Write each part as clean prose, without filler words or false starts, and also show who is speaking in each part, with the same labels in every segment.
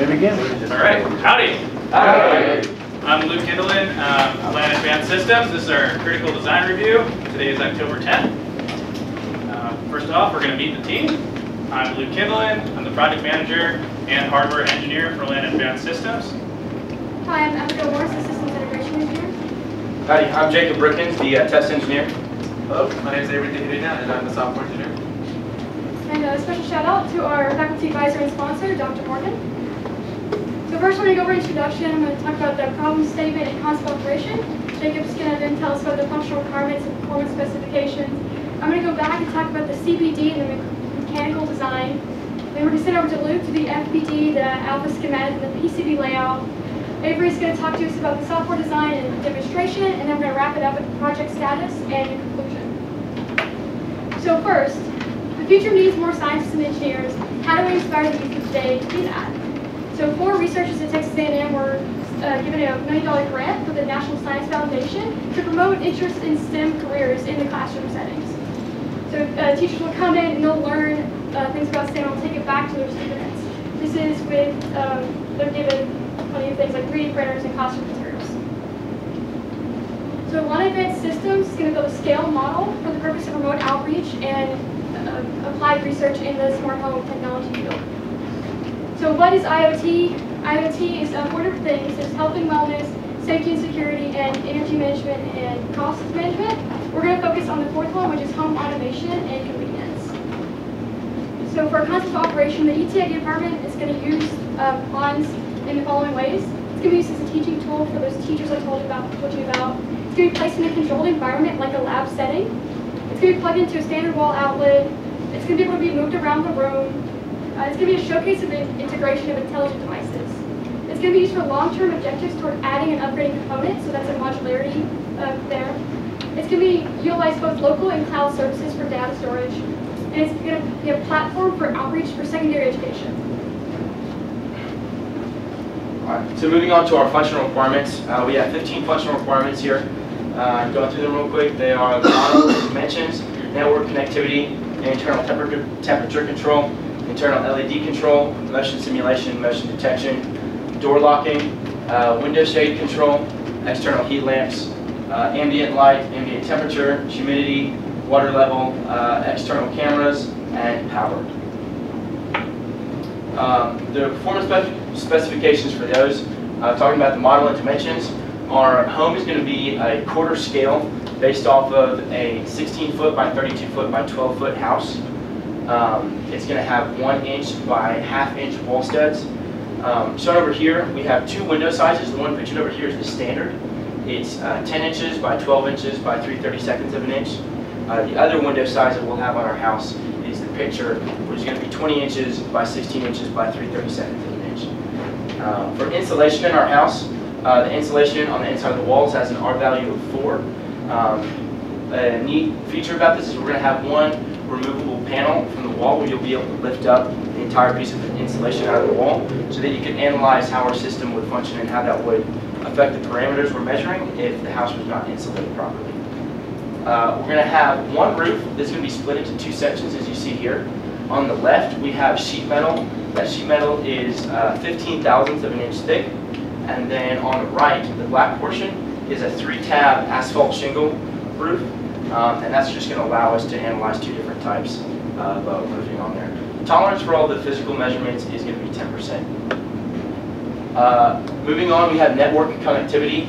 Speaker 1: Ready to begin?
Speaker 2: All right. Howdy.
Speaker 1: Howdy.
Speaker 2: I'm Luke Kindleman, LANA Advanced Systems. This is our critical design review. Today is October 10th. First off, we're going to meet the team. I'm Luke Kindleman. I'm the project manager and hardware engineer for LANA Advanced Systems.
Speaker 3: Hi, I'm Abigail Morris, the systems integration engineer.
Speaker 4: Howdy, I'm Jacob Brickens, the test engineer.
Speaker 5: Hello, my name is Avery Tehirina, and I'm the software engineer.
Speaker 3: And a special shout out to our faculty advisor and sponsor, Dr. Morgan. So first, I'm going to go over introduction. I'm going to talk about the problem statement and concept operation. Jacob's going to then tell us about the functional requirements and performance specifications. I'm going to go back and talk about the CPD and the mechanical design. Then we're going to send over to Luke to the FPD, the alpha schematic, and the PCB layout. Avery's going to talk to us about the software design and demonstration, and then we're going to wrap it up with the project status and the conclusion. So first, the future needs more scientists and engineers. How do we inspire the youth of today to do that? So 4 researchers at Texas A&M were given a $1 million grant from the National Science Foundation to promote interest in STEM careers in the classroom settings. So teachers will come in and they'll learn things about STEM and take it back to their students. This is with, they're given plenty of things like 3D printers and classroom materials. So LANA Advanced Systems is going to build a scale model for the purpose of remote outreach and applied research in the smart home technology field. So what is IoT? IoT is a order of things. There's health and wellness, safety and security, and energy management and cost management. We're going to focus on the 4th one, which is home automation and convenience. So for concept of operation, the ETI department is going to use ponds in the following ways. It's going to be used as a teaching tool for those teachers I told you about. It's going to be placed in a controlled environment like a lab setting. It's going to be plugged into a standard wall outlet. It's going to be able to be moved around the room. It's going to be a showcase of the integration of intelligent devices. It's going to be used for long-term objectives toward adding and upgrading components, so that's a modularity there. It's going to be utilized both local and cloud services for data storage. And it's going to be a platform for outreach for secondary education.
Speaker 4: Alright, so moving on to our functional requirements. We have 15 functional requirements here. Going through them real quick. They are the model dimensions, network connectivity, internal temperature control, internal LED control, motion simulation, motion detection, door locking, window shade control, external heat lamps, ambient light, ambient temperature, humidity, water level, external cameras, and power. The performance specifications for those, talking about the model and dimensions, our home is going to be a quarter scale based off of a 16-foot by 32-foot by 12-foot house. It's going to have 1-inch by ½ wall studs. Shown over here, we have 2 window sizes. The one pictured over here is the standard. It's 10 inches by 12 inches by 3/32 of an inch. The other window size that we'll have on our house is the picture, which is going to be 20 inches by 16 inches by 3/32 of an inch. For insulation in our house, the insulation on the inside of the walls has an R value of 4. A neat feature about this is we're going to have one removable panel from the wall where you'll be able to lift up the entire piece of insulation out of the wall so that you can analyze how our system would function and how that would affect the parameters we're measuring if the house was not insulated properly. We're going to have one roof that's going to be split into 2 sections, as you see here. On the left, we have sheet metal. That sheet metal is 15/1000 of an inch thick. And then on the right, the black portion is a 3-tab asphalt shingle roof. And that's just going to allow us to analyze 2 different types of roofing on there. Tolerance for all the physical measurements is going to be 10%. Moving on, we have network connectivity.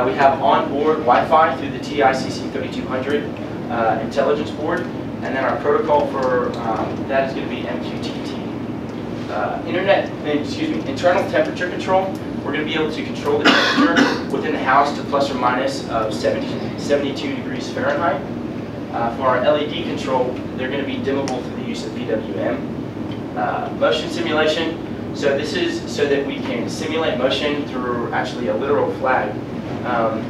Speaker 4: We have onboard Wi-Fi through the TICC 3200 intelligence board, and then our protocol for that is going to be MQTT. Internal temperature control. We're going to be able to control the temperature within the house to plus or minus of 72 degrees Fahrenheit. For our LED control, they're going to be dimmable through the use of PWM. Motion simulation. So this is so that we can simulate motion through actually a literal flag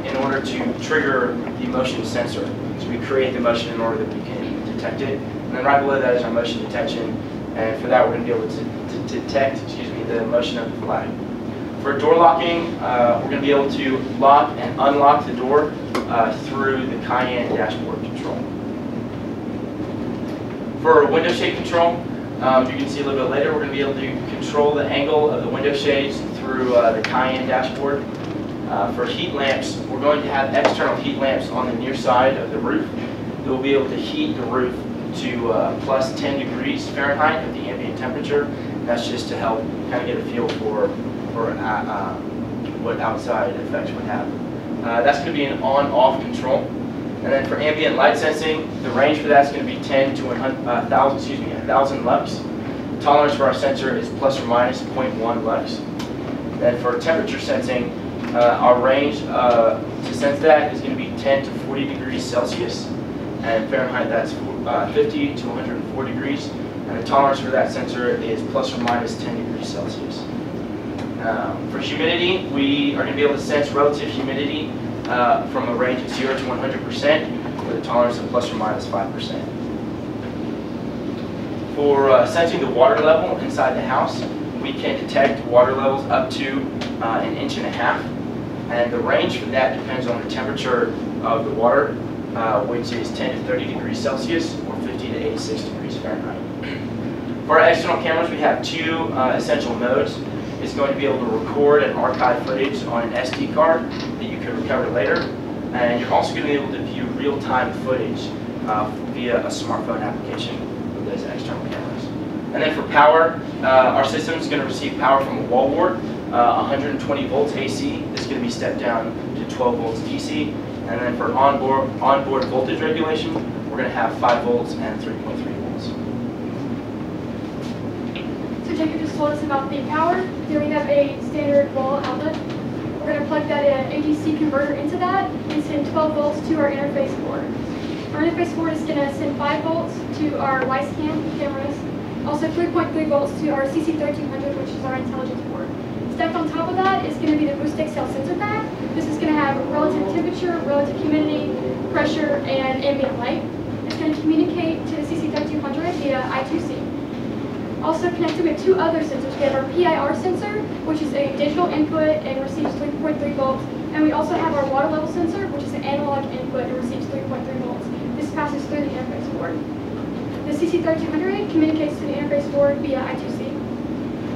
Speaker 4: in order to trigger the motion sensor. So we create the motion in order that we can detect it. And then right below that is our motion detection. And for that, we're going to be able to detect, the motion of the flag. For door locking, we're going to be able to lock and unlock the door through the Cayenne dashboard control. For window shade control, You can see a little bit later, we're going to be able to control the angle of the window shades through the Cayenne dashboard. For heat lamps, we're going to have external heat lamps on the near side of the roof that will be able to heat the roof to plus 10 degrees Fahrenheit at the ambient temperature. That's just to help kind of get a feel for what outside effects would have. That's going to be an on-off control. And then for ambient light sensing, the range for that is going to be 10 to 1,000 lux. Tolerance for our sensor is plus or minus 0.1 lux. Then for temperature sensing, our range to sense that is going to be 10 to 40 degrees Celsius. And Fahrenheit, that's 50 to 104 degrees. And the tolerance for that sensor is plus or minus 10 degrees Celsius. For humidity, we are going to be able to sense relative humidity from a range of 0 to 100% with a tolerance of plus or minus 5%. For sensing the water level inside the house, we can detect water levels up to 1.5 inches. And the range for that depends on the temperature of the water, which is 10 to 30 degrees Celsius or 50 to 86 degrees Fahrenheit. For our external cameras, we have two essential modes. It's going to be able to record and archive footage on an SD card that you can recover later. And you're also going to be able to view real-time footage via a smartphone application with those external cameras. And then for power, our system is going to receive power from a wall wart, 120 volts AC. This is going to be stepped down to 12 volts DC. And then for onboard voltage regulation, we're going to have 5 volts and 3.3 volts.
Speaker 3: So Jacob just told us about the power. Here we have a standard wall outlet. We're going to plug that ADC converter into that and send 12 volts to our interface board. Our interface board is going to send 5 volts to our Wisecam cameras, also 3.3 volts to our CC1300, which is our intelligence board. Stacked on top of that is going to be the Boost XL sensor pack. This is going to have relative temperature, relative humidity, pressure, and ambient light. It's going to communicate to the CC1300 via I2C. Also connected with two other sensors. We have our PIR sensor, which is a digital input and receives 3.3 volts. And we also have our water level sensor, which is an analog input and receives 3.3 volts. This passes through the interface board. The CC1300 communicates to the interface board via I2C.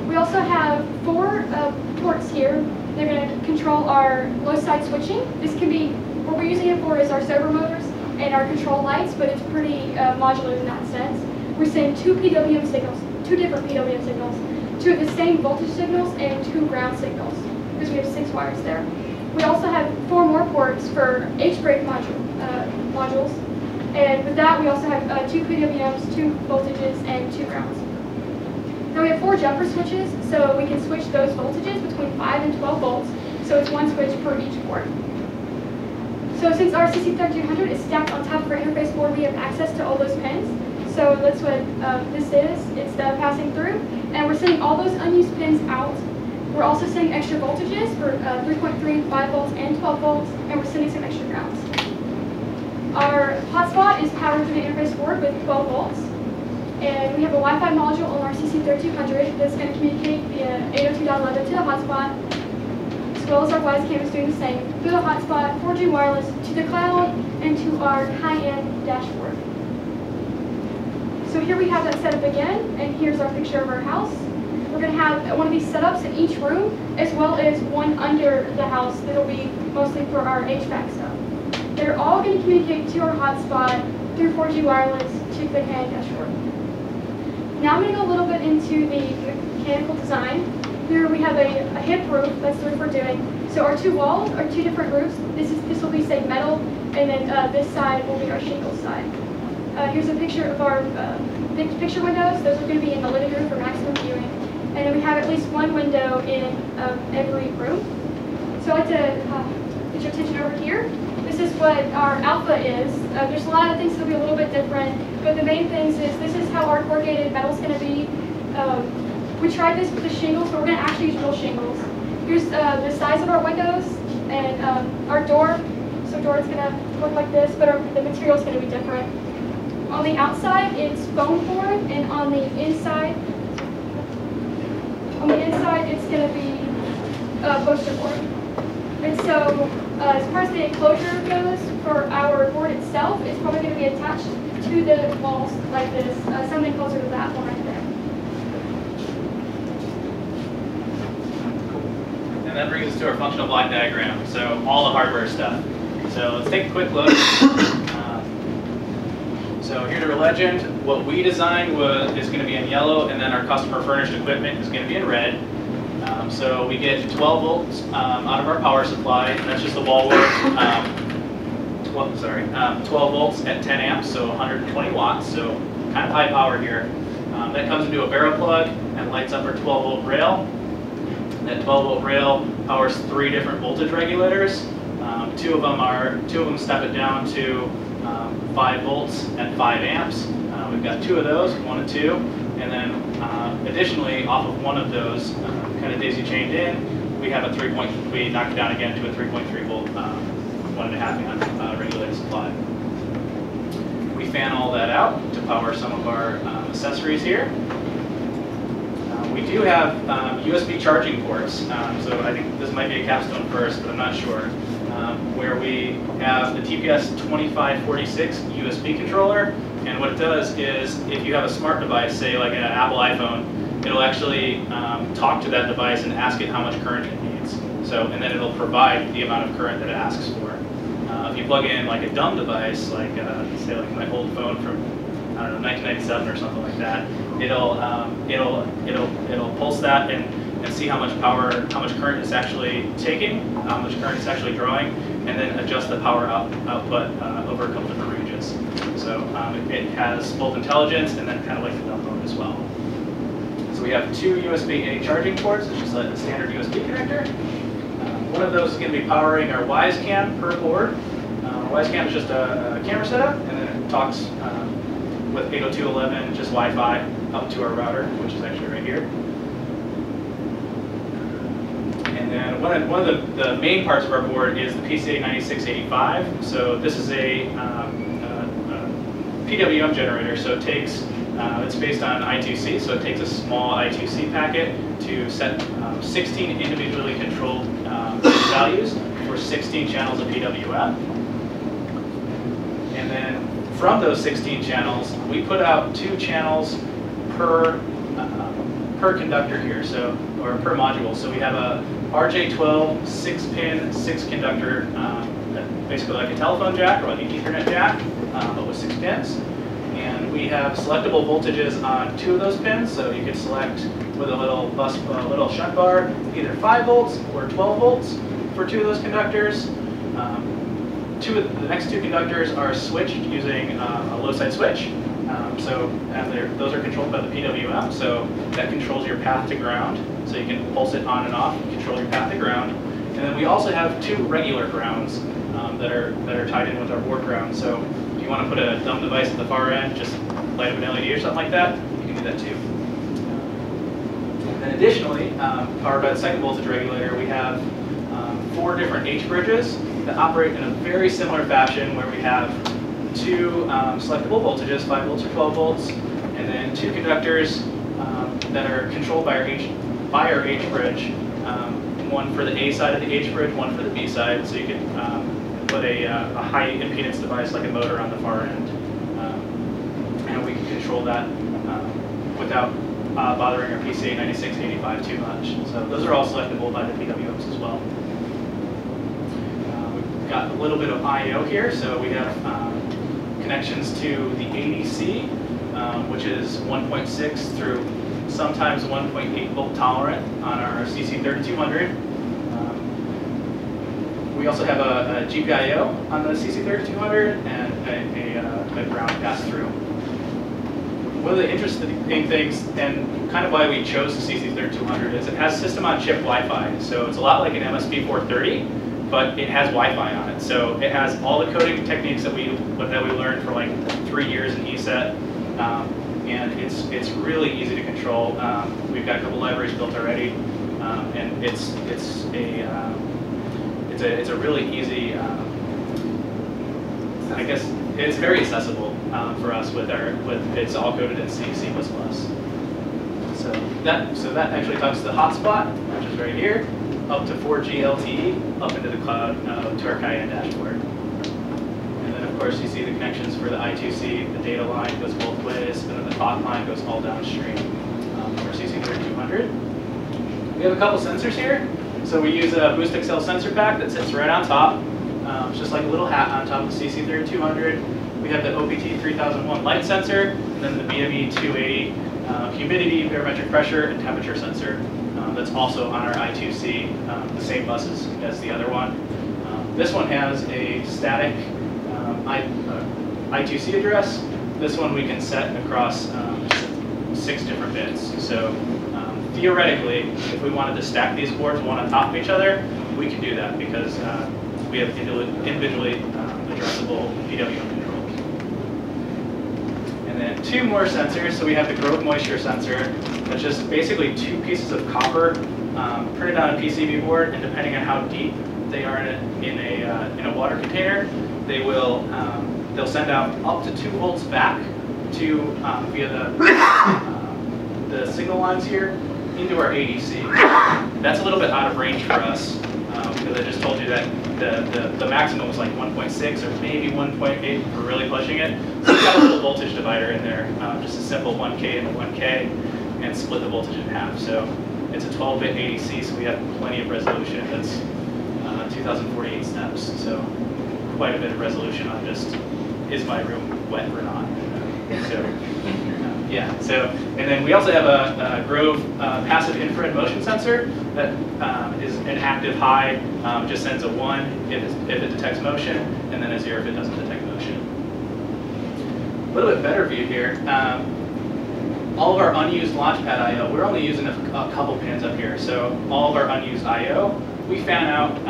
Speaker 3: We also have 4 ports here. They're going to control our low side switching. This can be, what we're using it for is our servo motors and our control lights, but it's pretty modular in that sense. We're sending 2 PWM signals, 2 different PWM signals, 2 of the same voltage signals and 2 ground signals, because we have 6 wires there. We also have 4 more ports for H-brake modules, and with that we also have 2 PWMs, 2 voltages, and 2 grounds. Now we have 4 jumper switches, so we can switch those voltages between 5 and 12 volts, so it's 1 switch per each port. So since our CC1300 is stacked on top of our interface board, we have access to all those pins. So that's what this is. It's passing through, and we're sending all those unused pins out. We're also sending extra voltages for 3.3, 5 volts, and 12 volts, and we're sending some extra grounds. Our hotspot is powered through the interface board with 12 volts. And we have a Wi-Fi module on our CC1300 that's going to communicate via 802.11 to the hotspot, as well as our Wisecam is doing the same through the hotspot, 4G wireless, to the cloud, and to our high-end dashboard. So here we have that setup again, and here's our picture of our house. We're going to have one of these setups in each room, as well as one under the house that will be mostly for our HVAC stuff. They're all going to communicate to our hotspot through 4G wireless to the high-end dashboard. Now I'm going to go a little bit into the mechanical design. Here we have a hip roof, that's the roof we're doing. So our 2 walls are 2 different roofs. This will be, say, metal, and then this side will be our shingle side. Here's a picture of our big picture windows. Those are going to be in the living room for maximum viewing. And then we have at least 1 window in every room. So I'd like to get your attention over here. This is what our alpha is. There's a lot of things that will be a little bit different, but the main things is this is how our corrugated metal is going to be. We tried this with the shingles, but we're going to actually use real shingles. Here's the size of our windows and our door. So door is going to look like this, but the material is going to be different. On the outside, it's foam board, and on the inside, it's going to be poster board. And so, as far as the enclosure goes, for our board itself, it's probably going to be attached to the walls like this, something closer to that one right there.
Speaker 2: that brings us to our functional block diagram, so all the hardware stuff. So let's take a quick look. So here to our legend, what we designed is going to be in yellow, and then our customer furnished equipment is going to be in red. So we get 12 volts out of our power supply, and that's just the wall work. 12 volts at 10 amps, so 120 watts, so kind of high power here. That comes into a barrel plug and lights up our 12 volt rail. That 12 volt rail powers 3 different voltage regulators. Two of them step it down to 5 volts and 5 amps. We've got 2 of those, 1 and 2, and then additionally, off of one of those, kind of daisy chained in, we have a we knock it down again to a 3.3 volt, 1.5 amp regulated supply. We fan all that out to power some of our accessories here. We do have USB charging ports, so I think this might be a capstone first, but I'm not sure. Where we have the TPS 2546 USB controller, and what it does is if you have a smart device, say like an Apple iPhone, it'll actually talk to that device and ask it how much current it needs. So, and then it'll provide the amount of current that it asks for. If you plug in like a dumb device, like say like my old phone from, I don't know, 1997 or something like that, it'll pulse that and see how much power, how much current it's actually taking, how much current it's actually drawing, and then adjust the power output over a couple different ranges. So it has both intelligence and then kind of like the dumb mode as well. So we have 2 USB-A charging ports. It's just like the standard USB connector. One of those is going to be powering our Wise Cam per board. Our Wise Cam is just a camera setup, and then it talks with 802.11, just Wi-Fi, up to our router, which is actually right here. And then one of the main parts of our board is the PCA 9685. So this is a PWM generator. So it takes, it's based on I2C, so it takes a small I2C packet to set 16 individually controlled values for 16 channels of PWM. And then from those 16 channels, we put out 2 channels per conductor here, so, or per module. So we have a RJ12 6-pin, 6-conductor, basically like a telephone jack or like an Ethernet jack, but with 6 pins. And we have selectable voltages on 2 of those pins, so you can select with a little shunt bar, either 5 volts or 12 volts for 2 of those conductors. The next 2 conductors are switched using a low side switch. Those are controlled by the PWM, so that controls your path to ground. So you can pulse it on and off and control your path to ground. And then we also have 2 regular grounds that are tied in with our board ground. So if you want to put a dumb device at the far end, just light up an LED or something like that, you can do that too. And additionally, powered by the second voltage regulator, we have 4 different H bridges that operate in a very similar fashion, where we have 2 selectable voltages, 5 volts or 12 volts, and then 2 conductors that are controlled by our H bridge. One for the A side of the H bridge, one for the B side, so you can put a high impedance device like a motor on the far end. And we can control that without bothering our PCA 9685 too much. So those are all selectable by the PWMs as well. We've got a little bit of I/O here, so we have connections to the ADC, which is 1.6 through sometimes 1.8 volt tolerant on our CC3200. We also have a GPIO on the CC3200 and a ground pass-through. One of the interesting things, and kind of why we chose the CC3200, is it has system-on-chip Wi-Fi. So it's a lot like an MSP430, but it has Wi-Fi on it. So it has all the coding techniques that we learned for like 3 years in ESET, and it's really easy to control. We've got a couple libraries built already, and it's a really easy. I guess it's very accessible for us it's all coded in C, C++. So that actually talks to the hotspot, which is right here, up to 4G LTE, up into the cloud to our Cayenne dashboard. And then of course you see the connections for the I2C. The data line goes both ways, and then the talk line goes all downstream for CC3200. We have a couple sensors here. So we use a Boost XL sensor pack that sits right on top. It's just like a little hat on top of the CC3200. We have the OPT 3001 light sensor, and then the BME 280 humidity, barometric pressure, and temperature sensor. That's also on our I2C, the same buses as the other one. This one has a static I2C address. This one we can set across 6 different bits. So theoretically, if we wanted to stack these boards one on top of each other, we can do that because we have individually addressable PWM controls. And then 2 more sensors. So we have the Grove Moisture sensor. That's just basically 2 pieces of copper printed on a PCB board, and depending on how deep they are in a water container, they will they'll send out up to 2 volts back to via the signal lines here into our ADC. That's a little bit out of range for us because I just told you that the maximum was like 1.6 or maybe 1.8 if we're really pushing it. So we've got a little voltage divider in there, just a simple 1K and a 1K, and split the voltage in half. So it's a 12-bit ADC, so we have plenty of resolution. That's 2048 steps, so quite a bit of resolution on just, is my room wet or not? So, yeah, so, and then we also have a Grove passive infrared motion sensor that is an active high, just sends a 1 if it detects motion, and then a 0 if it doesn't detect motion. A little bit better view here. All of our unused launchpad I/O, we're only using a couple pins up here. So all of our unused I/O, we fan out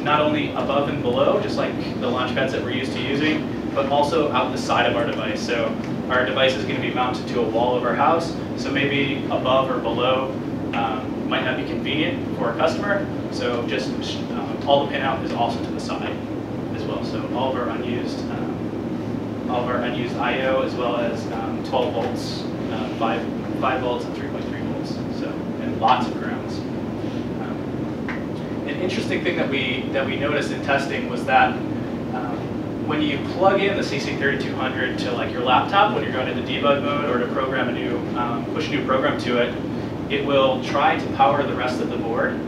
Speaker 2: not only above and below, just like the launchpads that we're used to using, but also out the side of our device. So our device is going to be mounted to a wall of our house. So maybe above or below might not be convenient for a customer. So just all the pin out is also to the side as well. So all of our unused I/O, as well as 12 volts. 5 volts and 3.3 volts, so, and lots of grounds. An interesting thing that we noticed in testing was that when you plug in the CC3200 to like your laptop when you're going into debug mode or to program a new, push a new program to it, it will try to power the rest of the board,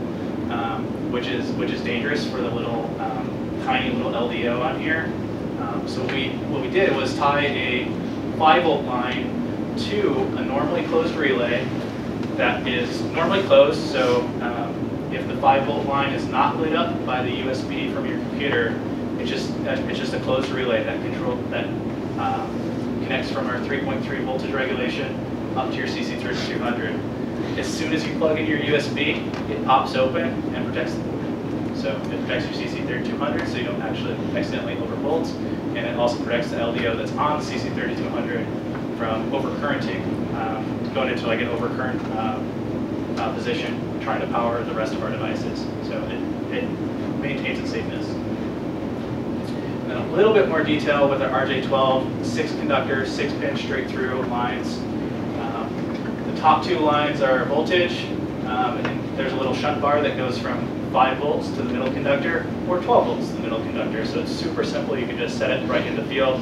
Speaker 2: which is dangerous for the little tiny little LDO on here. So what we did was tie a 5-volt line to a normally closed relay that is normally closed. So if the 5-volt line is not lit up by the USB from your computer, it's just a closed relay that connects from our 3.3 voltage regulation up to your CC3200. As soon as you plug in your USB, it pops open and protects the board. So it protects your CC3200, so you don't actually accidentally overvolt, and it also protects the LDO that's on the CC3200 from overcurrenting, going into like an overcurrent position, trying to power the rest of our devices. So it maintains its safeness. And then a little bit more detail with our RJ12, 6 conductor, 6-pin straight through lines. The top 2 lines are voltage, and there's a little shunt bar that goes from 5 volts to the middle conductor, or 12 volts to the middle conductor. So it's super simple. You can just set it right in the field.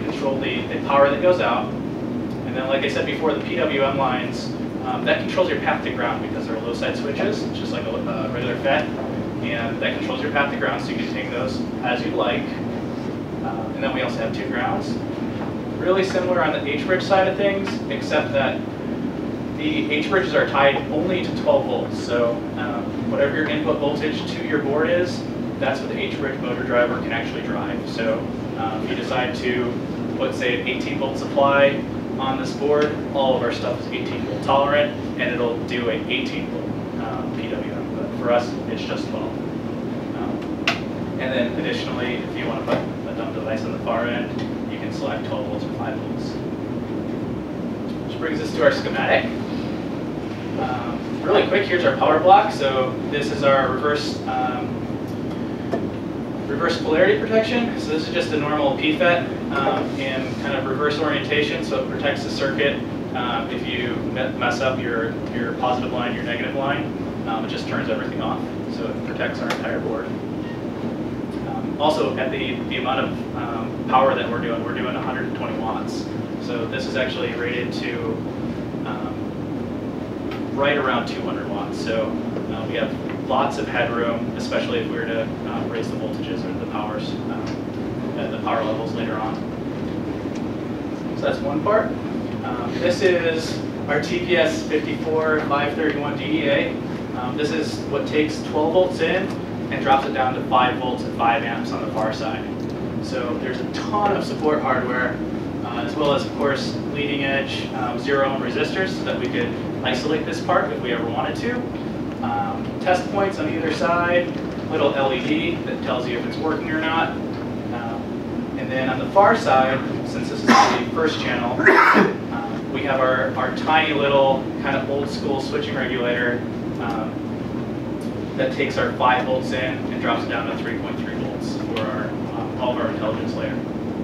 Speaker 2: Control the power that goes out. And then, like I said before, the PWM lines, that controls your path to ground because they're low side switches, just like a regular FET, and that controls your path to ground, so you can take those as you like. And then we also have 2 grounds. Really similar on the H-bridge side of things, except that the H-bridges are tied only to 12 volts. So whatever your input voltage to your board is, that's what the H-bridge motor driver can actually drive. So if you decide to put, say, an 18-volt supply on this board, all of our stuff is 18-volt tolerant, and it'll do an 18-volt PWM. But for us, it's just 12. And then additionally, if you want to put a dumb device on the far end, you can select 12 volts or 5 volts. Which brings us to our schematic. Really quick, here's our power block. So this is our reverse polarity protection. So this is just a normal PFET in kind of reverse orientation, so it protects the circuit if you mess up your positive line, your negative line. It just turns everything off, so it protects our entire board. Also, at the amount of power that we're doing 120 watts. So this is actually rated to right around 200 watts. So we have lots of headroom, especially if we were to raise the voltages or the power levels later on. So that's one part. This is our TPS 54531 DEA. This is what takes 12 volts in and drops it down to 5 volts and 5 amps on the far side. So there's a ton of support hardware, as well as, of course, leading edge 0-ohm resistors so that we could isolate this part if we ever wanted to. Test points on either side, little LED that tells you if it's working or not. And then on the far side, since this is the first channel, we have our tiny little kind of old school switching regulator that takes our 5 volts in and drops it down to 3.3 volts for all of our intelligence layer.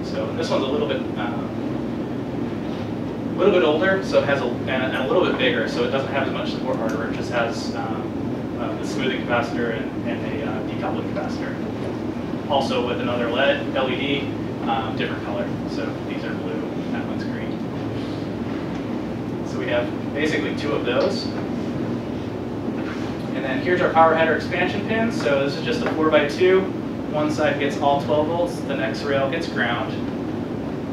Speaker 2: So this one's a little bit older, so it has and a little bit bigger, so it doesn't have as much support hardware. It just has the smoothing capacitor and a decoupling capacitor. Also with another LED, different color. So these are blue, that one's green. So we have basically 2 of those. And then here's our power header expansion pins. So this is just a 4x2. One side gets all 12 volts, the next rail gets ground.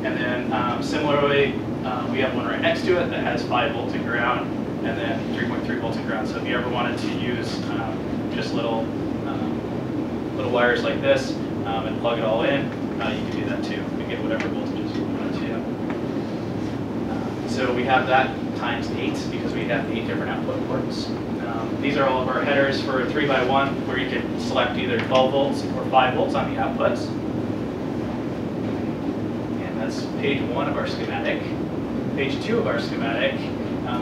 Speaker 2: And then similarly, we have one right next to it that has 5 volts in ground, and then 3.3 volts in ground. So if you ever wanted to use just little wires like this and plug it all in, you can do that too. You get whatever voltages you want to. So we have that times 8 because we have 8 different output ports. These are all of our headers for 3x1, where you can select either 12 volts or 5 volts on the outputs. And that's page 1 of our schematic. Page 2 of our schematic,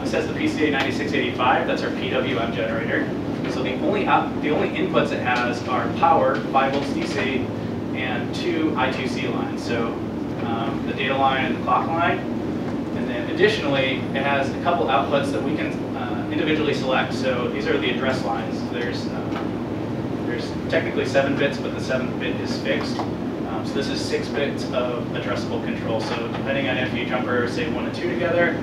Speaker 2: this has the PCA 9685, that's our PWM generator. So the only inputs it has are power, 5 volts DC, and 2 I2C lines. So the data line and the clock line. And then additionally, it has a couple outputs that we can individually select. So these are the address lines. There's technically 7 bits, but the 7th bit is fixed. So this is 6 bits of addressable control. So depending on if you jumper, say 1 and 2 together,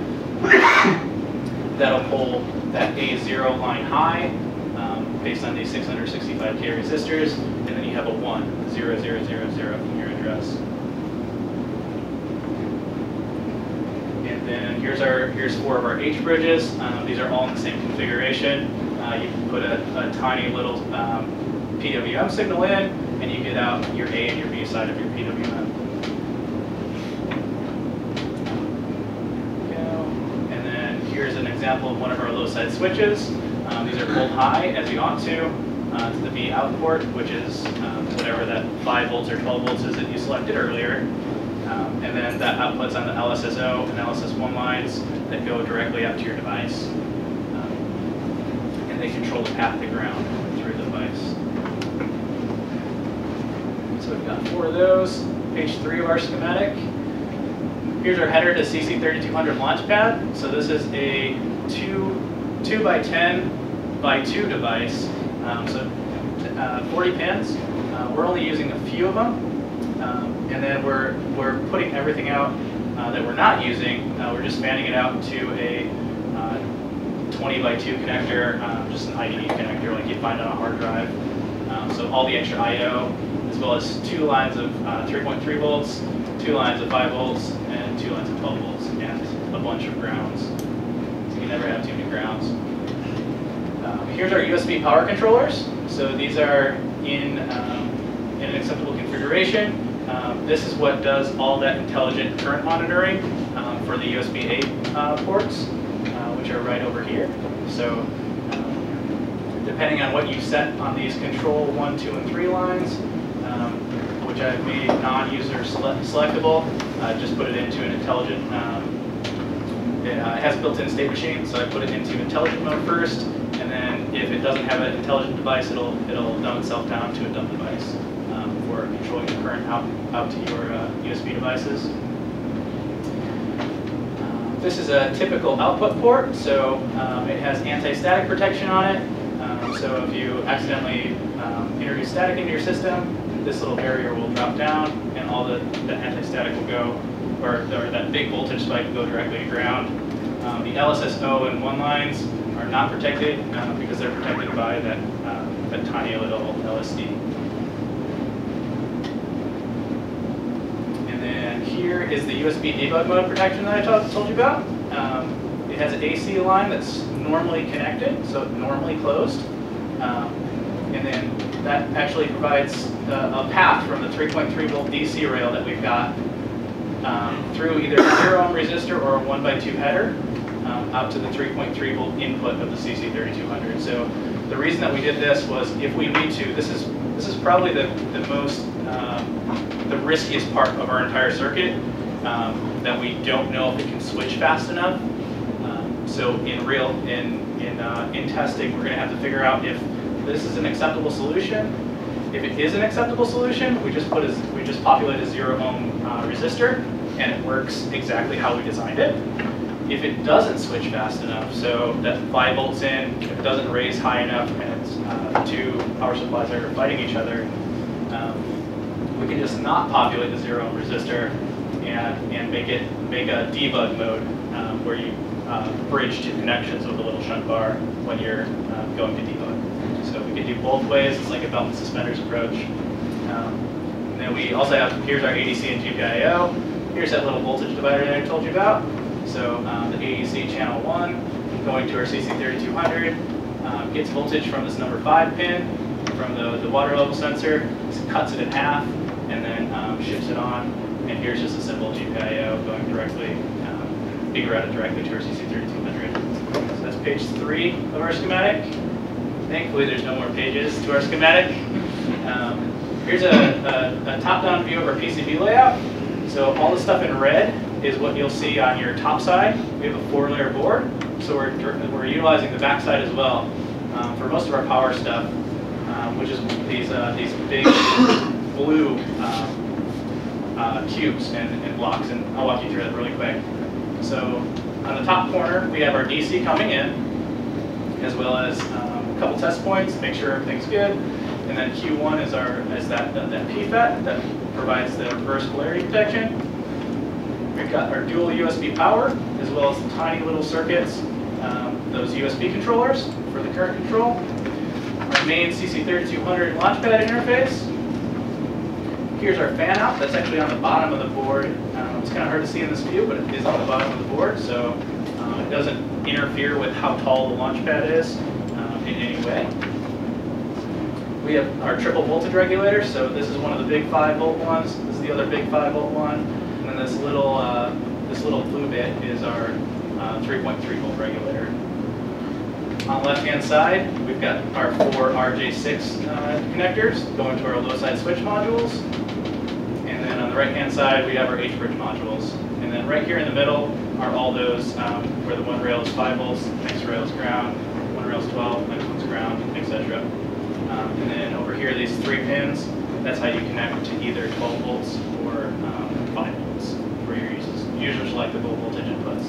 Speaker 2: that'll pull that A0 line high based on these 665K resistors, and then you have a 1, 0, 0, 0, 0 from your address. And then here's 4 of our H bridges. These are all in the same configuration. You can put a tiny little PWM signal in, and you get out your A and your B side of your PWM. And then here's an example of one of our low side switches. These are pulled high, as you ought to the B out port, which is whatever that 5 volts or 12 volts is that you selected earlier. And then that outputs on the LSSO and LSS1 lines that go directly out to your device. And they control the path to ground through the device. So we've got 4 of those. Page 3 of our schematic. Here's our header to CC3200 Launchpad. So this is a 2x10x2 device. 40 pins. We're only using a few of them. And then we're putting everything out that we're not using. We're just fanning it out to a 20x2 connector, just an IDE connector like you'd find on a hard drive. So all the extra I/O, as well as 2 lines of 3.3 volts, 2 lines of 5 volts, and 2 lines of 12 volts, and a bunch of grounds. So you can never have too many grounds. Here's our USB power controllers. So these are in an acceptable configuration. This is what does all that intelligent current monitoring for the USB-A ports, which are right over here. So depending on what you set on these control 1, 2, and 3 lines, which I've made non-user selectable, just put it into an intelligent, it has built-in state machine, so I put it into intelligent mode first, and then if it doesn't have an intelligent device, it'll dumb itself down to a dumb device for controlling the current out to your USB devices. This is a typical output port, so it has anti-static protection on it. So if you accidentally introduce static into your system, this little barrier will drop down, and all the anti-static will go, or that big voltage spike will go directly to ground. The LSSO and 1 lines are not protected because they're protected by that tiny little LSD. And then here is the USB debug mode protection that I told you about. It has an AC line that's normally connected, so normally closed. And then that actually provides a path from the 3.3 volt DC rail that we've got through either a 0 ohm resistor or a 1x2 header out to the 3.3 volt input of the CC3200. So the reason that we did this was if we need to, this is probably the most, the riskiest part of our entire circuit that we don't know if it can switch fast enough. So in testing, we're going to have to figure out if this is an acceptable solution. If it is an acceptable solution, we just populate a 0 ohm resistor, and it works exactly how we designed it. If it doesn't switch fast enough, so that 5 volts in, if it doesn't raise high enough, and it's two power supplies that are fighting each other, we can just not populate the 0 ohm resistor and make a debug mode where you bridge two connections with a little shunt bar when you're going to debug. So we can do both ways. It's like a belt and suspenders approach. And then we also have, here's our ADC and GPIO. Here's that little voltage divider that I told you about. So the ADC channel 1 going to our CC3200 gets voltage from this number 5 pin from the water level sensor, cuts it in half, and then ships it on. And here's just a simple GPIO going directly, being routed directly to our CC3200. So that's page 3 of our schematic. Thankfully, there's no more pages to our schematic. Here's a top-down view of our PCB layout. So all the stuff in red is what you'll see on your top side. We have a 4-layer board, so we're utilizing the back side as well for most of our power stuff, which is these big blue cubes and blocks, and I'll walk you through that really quick. So on the top corner, we have our DC coming in, as well as a couple test points, make sure everything's good. And then Q1 is that PFET that provides the reverse polarity protection. We've got our dual USB power, as well as the tiny little circuits, those USB controllers for the current control. Our main CC3200 launchpad interface. Here's our fan out. That's actually on the bottom of the board. It's kind of hard to see in this view, but it is on the bottom of the board, so it doesn't interfere with how tall the launchpad is in any way. We have our triple voltage regulator, so this is one of the big 5 volt ones. This is the other big 5 volt one, and then this little blue bit is our 3.3 volt regulator. On the left-hand side, we've got our 4 RJ6 connectors going to our low-side switch modules. And then on the right-hand side, we have our H-bridge modules. And then right here in the middle are all those where the one rail is 5 volts, next rail is ground, one rail is 12, next one's ground, etc. And then over here, these 3 pins, that's how you connect to either 12 volts or 5 volts for your user-selectable voltage inputs.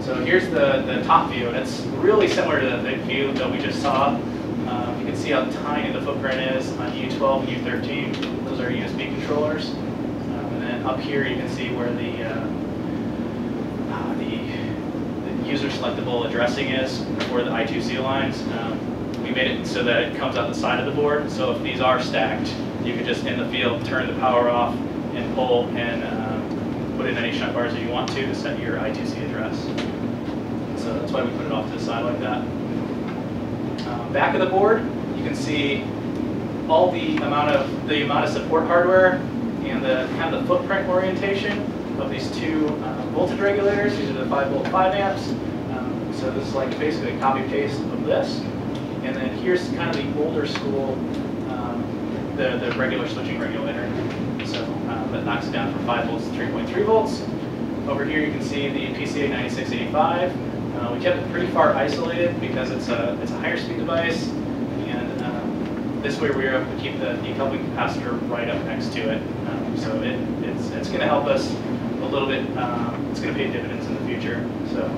Speaker 2: So here's the top view, and it's really similar to the view that we just saw. You can see how tiny the footprint is on U12 and U13. Those are USB controllers. And then up here you can see where the user-selectable addressing is for the I2C lines. We made it so that it comes out the side of the board, so if these are stacked, you can just in the field turn the power off and pull and put in any shunt bars that you want to set your I2C address. So that's why we put it off to the side like that. Back of the board, you can see all the amount of support hardware and the kind of the footprint orientation of these 2 voltage regulators. These are the 5 volt 5 amps. So this is like basically a copy paste of this. And then here's kind of the older school, the regular switching regulator. So that knocks it down from 5 volts to 3.3 volts. Over here you can see the PCA 9685. We kept it pretty far isolated because it's a higher speed device, and this way we were able to keep the decoupling capacitor right up next to it. So it's going to help us a little bit. It's going to pay dividends in the future. So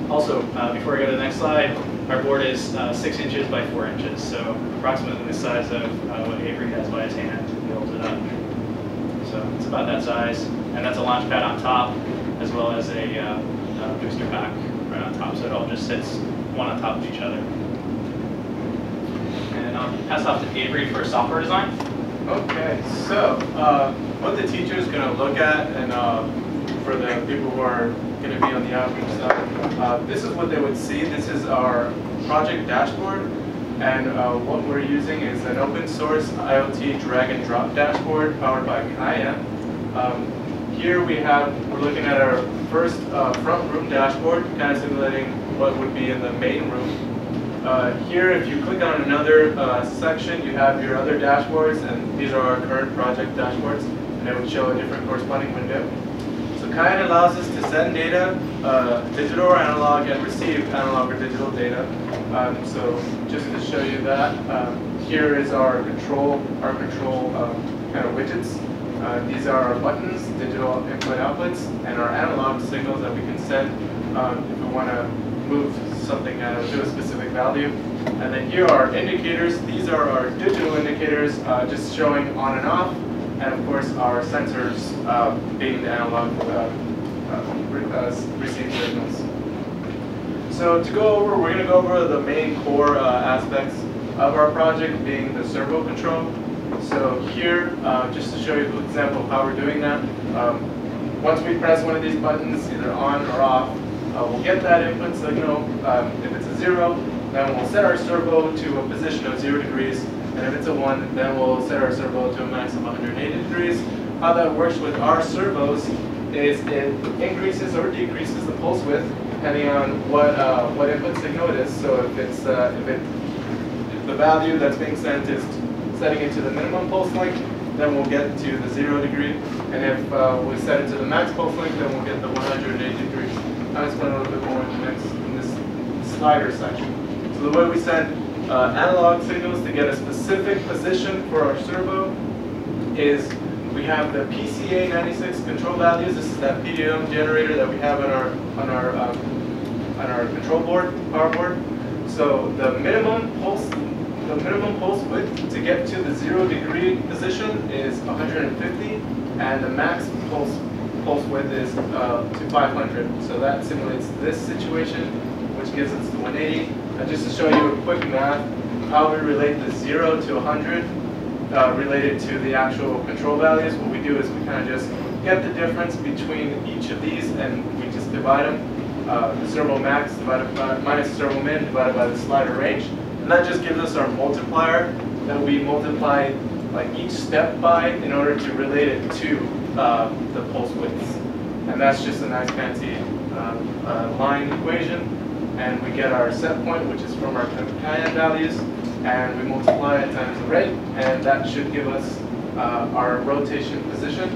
Speaker 2: also, before I go to the next slide, our board is 6 inches by 4 inches, so approximately the size of what Avery has by his hand. He holds it up. So it's about that size, and that's a launch pad on top, as well as a booster pack just sits one on top of each other. And I'll pass off to Avery for software design.
Speaker 5: Okay, so what the teacher is going to look at, and for the people who are going to be on the outreach side, this is what they would see. This is our project dashboard, and what we're using is an open source IoT drag and drop dashboard powered by Cayenne. Here we're looking at our first front room dashboard, kind of simulating what would be in the main room. Here, if you click on another section, you have your other dashboards, and these are our current project dashboards, and it would show a different corresponding window. So Cayenne allows us to send data, digital or analog, and receive analog or digital data. So just to show you that, here is our control kind of widgets. These are our buttons, digital input outputs, and our analog signals that we can send if we want to move something to a specific value. And then here are indicators. These are our digital indicators, just showing on and off, and of course our sensors being the analog received signals. So we're going to go over the main core aspects of our project, being the servo control. So here, just to show you an example of how we're doing that, once we press one of these buttons, either on or off, we'll get that input signal. If it's a 0, then we'll set our servo to a position of 0 degrees. And if it's a 1, then we'll set our servo to a max of 180 degrees. How that works with our servos is it increases or decreases the pulse width depending on what input signal it is. So if the value that's being sent is setting it to the minimum pulse length, then we'll get to the 0 degree. And if we set it to the max pulse length, then we'll get the 180 degrees. I'll explain a little bit more in this slider section. So the way we send analog signals to get a specific position for our servo is we have the PCA96 control values. This is that PWM generator that we have on our control board, power board. So the minimum pulse width to get to the 0 degree position is 150, and the max pulse width is to 500. So that simulates this situation, which gives us the 180. And just to show you a quick math, how we relate the 0 to 100 related to the actual control values, what we do is we kind of just get the difference between each of these, and we just divide them. The servo max divided by minus the servo min divided by the slider range. And that just gives us our multiplier that we multiply like each step by in order to relate it to the pulse widths. And that's just a nice fancy line equation. And we get our set point, which is from our Cayenne values, and we multiply it times the rate, and that should give us our rotation position.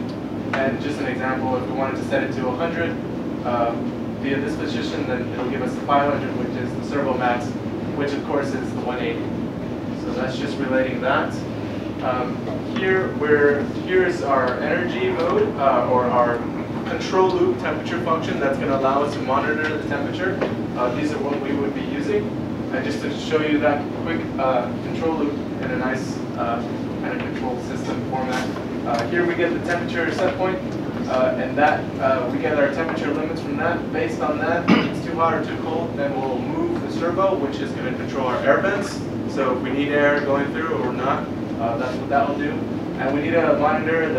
Speaker 5: And just an example, if we wanted to set it to 100 via this position, then it'll give us the 500, which is the servo max, which of course is the 180. So that's just relating that. Here's our energy mode, or our control loop temperature function that's going to allow us to monitor the temperature. These are what we would be using. And just to show you that quick control loop in a nice kind of control system format. Here we get the temperature set point, and that we get our temperature limits from that. Based on that, if it's too hot or too cold, then we'll move the servo, which is going to control our air vents. So if we need air going through or not, that's what that will do. And we need to monitor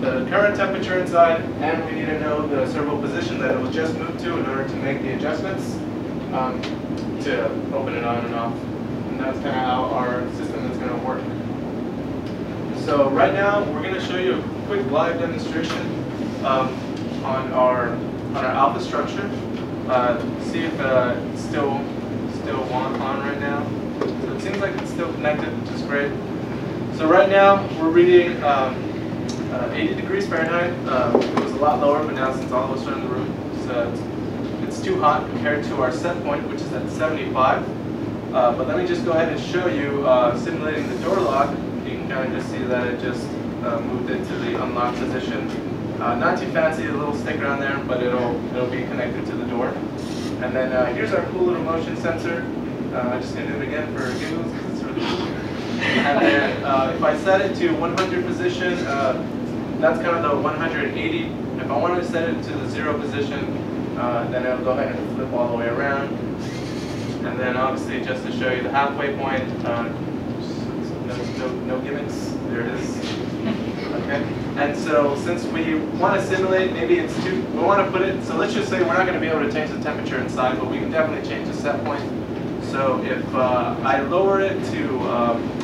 Speaker 5: the current temperature inside, and we need to know the servo position that it will just move to in order to make the adjustments to open it on and off. And that's kind of how our system is going to work. So right now, we're going to show you a quick live demonstration on our alpha structure. See if it's still on right now. So it seems like it's still connected, which is great. So right now, we're reading 80 degrees Fahrenheit. It was a lot lower, but now since all of us are in the room, it's too hot compared to our set point, which is at 75. But let me just go ahead and show you simulating the door lock. You can kind of just see that it just moved into the unlock position. Not too fancy, a little sticker on there, but it'll be connected to the door. And then here's our cool little motion sensor. I'm just going to do it again for giggles because it's really cool. And then if I set it to 100 position, that's kind of the 180. If I wanted to set it to the 0 position, Then it'll go ahead and flip all the way around. And then obviously just to show you the halfway point, no gimmicks, there it is. Okay. And so since we want to simulate, maybe it's too, we want to put it, so let's just say we're not going to be able to change the temperature inside, but we can definitely change the set point. So if I lower it to,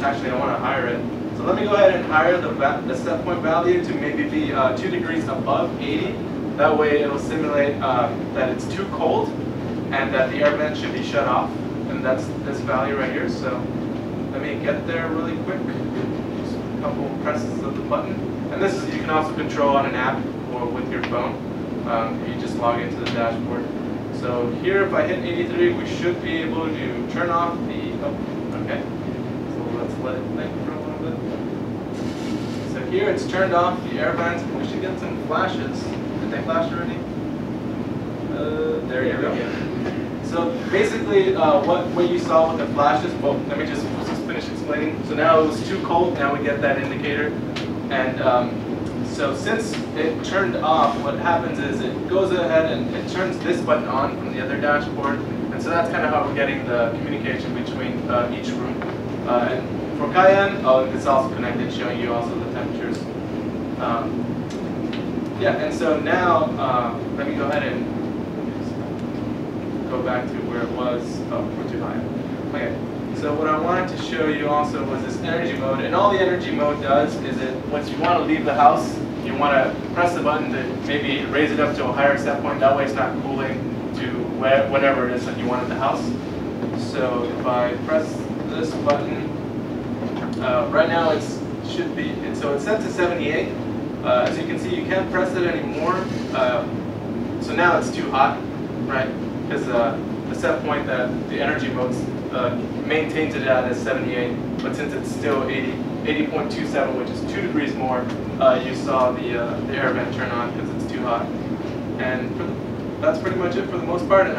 Speaker 5: actually I want to higher it. So let me go ahead and higher the set point value to maybe be 2 degrees above 80. That way it'll simulate that it's too cold and that the air vent should be shut off. And that's this value right here. So let me get there really quick. Just a couple presses of the button. And this is, you can also control on an app or with your phone. You just log into the dashboard. So here, if I hit 83, we should be able to turn off the, oh, okay. So let's let it think for a little bit. So here it's turned off the air vents, and we should get some flashes. Did they flash already? There you go. So basically, what you saw with the flashes, well, let me just finish explaining. So now it was too cold, now we get that indicator. And so since it turned off, what happens is it goes ahead and it turns this button on from the other dashboard. And so that's kind of how we're getting the communication between each room. And for Cayenne, it's also connected, showing you also the temperatures. Yeah, and so now, let me go ahead and go back to where it was. Oh, we're too high. Okay. So what I wanted to show you also was this energy mode, and all the energy mode does is it, once you want to leave the house, you want to press the button to maybe raise it up to a higher set point. That way it's not cooling to whatever it is that you want in the house. So if I press this button, right now should be, so it's set to 78. As you can see, you can't press it anymore. So now it's too hot, right? Because the set point that the energy mode maintains it at is 78, but since it's still 80.27, which is 2 degrees more, you saw the air vent turn on because it's too hot. And that's pretty much it for the most part. And